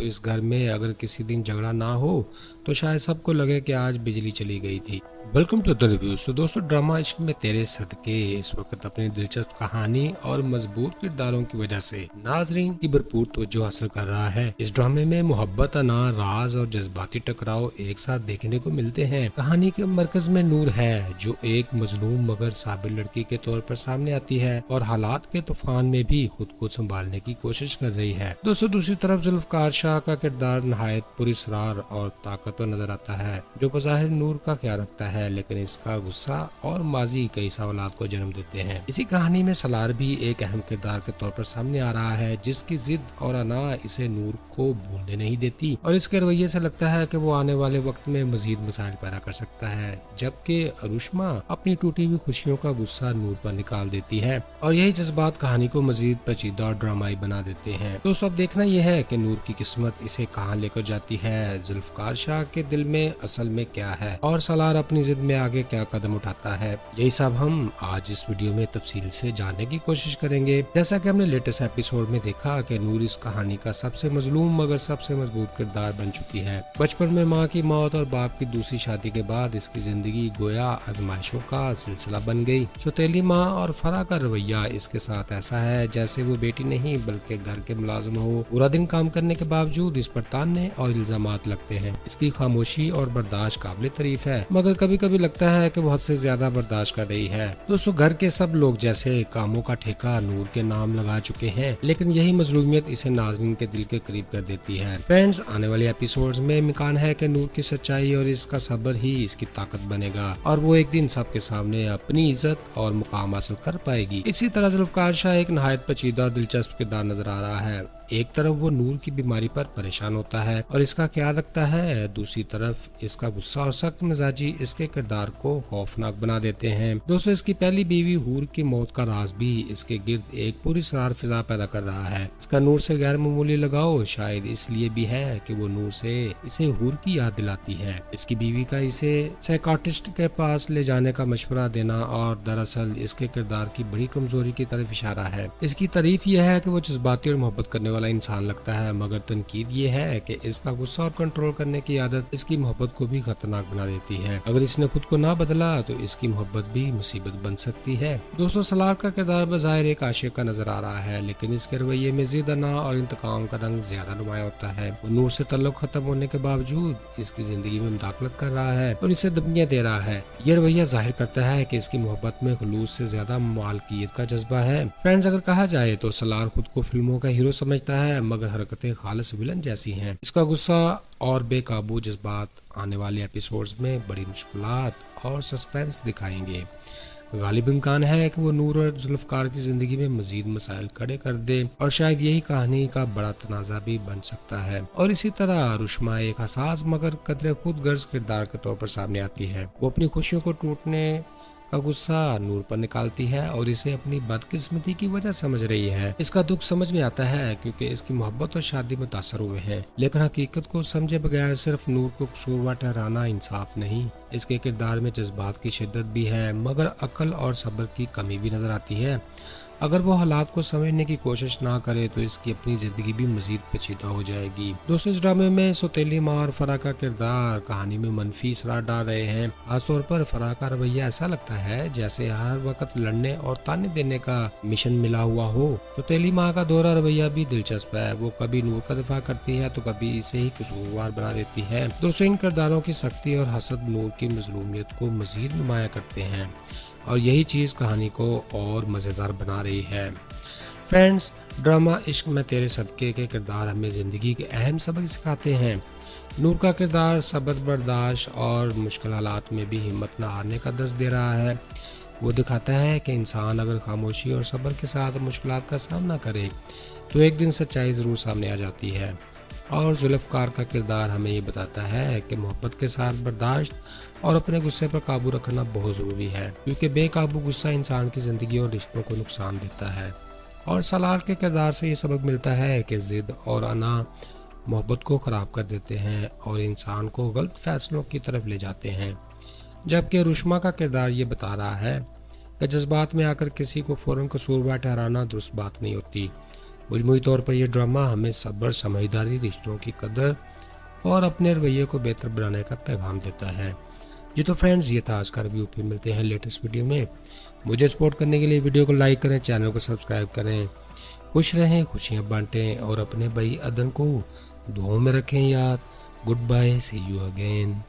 तो इस घर में अगर किसी दिन झगड़ा ना हो तो शायद सबको लगे कि आज बिजली चली गई थी। Welcome to the reviews. तो दोस्तों, ड्रामा इश्क में तेरे सदके इस वक्त अपनी दिलचस्प कहानी और मजबूत किरदारों की वजह से नाजरीन की भरपूर तवज्जो हासिल कर रहा है। इस ड्रामे में मोहब्बत, अना, राज और जज्बाती टकराव एक साथ देखने को मिलते हैं। कहानी के मरकज में नूर है, जो एक मजलूम मगर साबिर लड़की के तौर पर सामने आती है और हालात के तूफान में भी खुद को संभालने की कोशिश कर रही है। दोस्तों, दूसरी तरफ जुल्फकार शाह का किरदार नहायत पुरस्रार और ताकतवर नजर आता है, जो बज़ाहिर नूर का ख्याल रखता है, लेकिन इसका गुस्सा और माजी कई सवालात को जन्म देते हैं। इसी कहानी में सलार भी एक अहम किरदार के तौर पर सामने आ रहा है, जिसकी जिद और अना इसे नूर को भूलने नहीं देती और इसके रवैये से लगता है कि वो आने वाले वक्त में मजीद मसाइल पैदा कर सकता है। जबकि अरुष्मा अपनी टूटी हुई खुशियों का गुस्सा नूर पर निकाल देती है और यही जज्बात कहानी को मजीद पेचीदा और ड्रामाई बना देते हैं। दोस्तों, अब देखना यह है कि नूर की किस्मत इसे कहां लेकर जाती है, जुल्फकार शाह के दिल में असल में क्या है और सलार अपनी जिद में आगे क्या कदम उठाता है। यही सब हम आज इस वीडियो में तफसील से जानने की कोशिश करेंगे। जैसा कि हमने लेटेस्ट एपिसोड में देखा कि नूर इस कहानी का सबसे मजलूम मगर सबसे मजबूत किरदार बन चुकी है। बचपन में माँ की मौत और बाप की दूसरी शादी के बाद इसकी जिंदगी गोया आजमाइशों का सिलसिला बन गई। सौतेली माँ और फरा का रवैया इसके साथ ऐसा है जैसे वो बेटी नहीं बल्कि घर के मुलाजिम हो। पूरा दिन काम करने के बावजूद इस पर ताने और इल्जामात लगते हैं। इसकी खामोशी और बर्दाश्त काबिल तारीफ है, मगर कभी कभी लगता है कि वो हद से ज्यादा बर्दाश्त कर रही है। दोस्तों, घर के सब लोग जैसे कामों का ठेका नूर के नाम लगा चुके हैं, लेकिन यही मजलूमियत इसे नाज़रीन के दिल के करीब कर देती है। फ्रेंड्स, आने वाले एपिसोड्स में इम्कान है कि नूर की सच्चाई और इसका सब्र ही इसकी ताकत बनेगा और वो एक दिन सबके सामने अपनी इज्जत और मुकाम हासिल कर पाएगी। इसी तरह जुल्फकार शाह एक नहायत पेचीदा और दिलचस्प किरदार नजर आ रहा है। एक तरफ वो नूर की बीमारी पर परेशान होता है और इसका ख्याल रखता है, दूसरी तरफ इसका गुस्सा और सख्त मिजाजी इसके किरदार को खौफनाक बना देते हैं। दोस्तों, इसकी पहली बीवी हूर की मौत का राज भी इसके गिर्द एक पूरी सरार फिजा पैदा कर रहा है। इसका नूर से गैर मामूली लगाव शायद इसलिए भी है कि वो नूर से इसे हूर की याद दिलाती है। इसकी बीवी का इसे साइकाट्रिस्ट के पास ले जाने का मशवरा देना और दरअसल इसके किरदार की बड़ी कमजोरी की तरफ इशारा है। इसकी तारीफ यह है कि वो जज्बाती और मोहब्बत करने वाला इंसान लगता है, मगर तनकीद ये है कि इसका गुस्सा और कंट्रोल करने की आदत इसकी मोहब्बत को भी खतरनाक बना देती है। अगर इसने खुद को ना बदला तो इसकी मोहब्बत भी मुसीबत बन सकती है। दोस्तों, सलार का किरदार बज़ाहिर एक आशिक का नजर आ रहा है, लेकिन इसके रवैये में जिद, अना और इंतकाम का रंग ज्यादा नुमाया होता है। वो नूर से ताल्लुक खत्म होने के बावजूद इसकी जिंदगी में मुदाखलत कर रहा है और इसे दबियां दे रहा है। यह रवैया जाहिर करता है कि इसकी मोहब्बत में खुलूस से ज्यादा मालकियत का जज्बा है। फ्रेंड्स, अगर कहा जाए तो सलार खुद को फिल्मों का हीरो समझता है, मगर हरकतें खालिस विलन जैसी हैं। इसका गुस्सा और बेकाबू जज्बात आने वाले एपिसोड्स में बड़ी मुश्किलात और सस्पेंस दिखाएंगे। गालिब इम्कान है कि वो नूर और जुल्फकार की जिंदगी में मजीद मसाइल खड़े कर दे और शायद यही कहानी का बड़ा तनाज़ा भी बन सकता है। और इसी तरह रुश्मा एक हसास मगर कदरे खुद गर्ज किरदार के तौर पर सामने आती है। वो अपनी खुशियों को टूटने का गुस्सा नूर पर निकालती है और इसे अपनी बदकिस्मती की वजह समझ रही है। इसका दुख समझ में आता है क्योंकि इसकी मोहब्बत और शादी मुतासर हुए हैं, लेकिन हकीकत को समझे बगैर सिर्फ नूर को कसूरवार ठहराना इंसाफ नहीं। इसके किरदार में जज्बात की शिद्दत भी है, मगर अक्ल और सब्र की कमी भी नजर आती है। अगर वो हालात को समझने की कोशिश ना करे तो इसकी अपनी जिंदगी भी मजीद पेचीदा हो जाएगी। दोस्तों, इस ड्रामे में सौतेली माँ और फरा का किरदार कहानी में मनफी असरार डाल रहे हैं। खासतौर पर फरा का रवैया ऐसा लगता है जैसे हर वक्त लड़ने और ताने देने का मिशन मिला हुआ हो। सौतेली माँ का दोहरा रवैया भी दिलचस्प है। वो कभी नूर का दिफा करती है तो कभी इसे ही कसूरवार बना देती है। दोस्तों, इन किरदारों की सख्ती और हसद नूर की मजलूमियत को मजीद नुमाया करते हैं और यही चीज़ कहानी को और मज़ेदार बना रही है। फ्रेंड्स, ड्रामा इश्क में तेरे सदके के किरदार हमें ज़िंदगी के अहम सबक सिखाते हैं। नूर का किरदार सब्र, बर्दाश्त और मुश्किल हालात में भी हिम्मत न हारने का दर्स दे रहा है। वो दिखाता है कि इंसान अगर खामोशी और सब्र के साथ मुश्किलात का सामना करे तो एक दिन सच्चाई ज़रूर सामने आ जाती है। और जुल्फकार का किरदार हमें ये बताता है कि मोहब्बत के साथ बर्दाश्त और अपने गुस्से पर काबू रखना बहुत ज़रूरी है, क्योंकि बेकाबू गुस्सा इंसान की ज़िंदगी और रिश्तों को नुकसान देता है। और सलार के किरदार से ये सबक मिलता है कि ज़िद और अना मोहब्बत को ख़राब कर देते हैं और इंसान को गलत फैसलों की तरफ ले जाते हैं। जबकि रुश्मा का किरदार ये बता रहा है कि जज्बात में आकर किसी को फ़ौरन कसूरवार ठहराना दुरुस्त बात नहीं होती। मजमूई तौर पर यह ड्रामा हमें सब्र, समझदारी, रिश्तों की कदर और अपने रवैये को बेहतर बनाने का पैगाम देता है। जी तो फ्रेंड्स, ये था आज का रिव्यू। फिर मिलते हैं लेटेस्ट वीडियो में। मुझे सपोर्ट करने के लिए वीडियो को लाइक करें, चैनल को सब्सक्राइब करें। खुश रहें, खुशियाँ बांटें और अपने भाई अदन को दुआओं में रखें याद। Goodbye, see you again.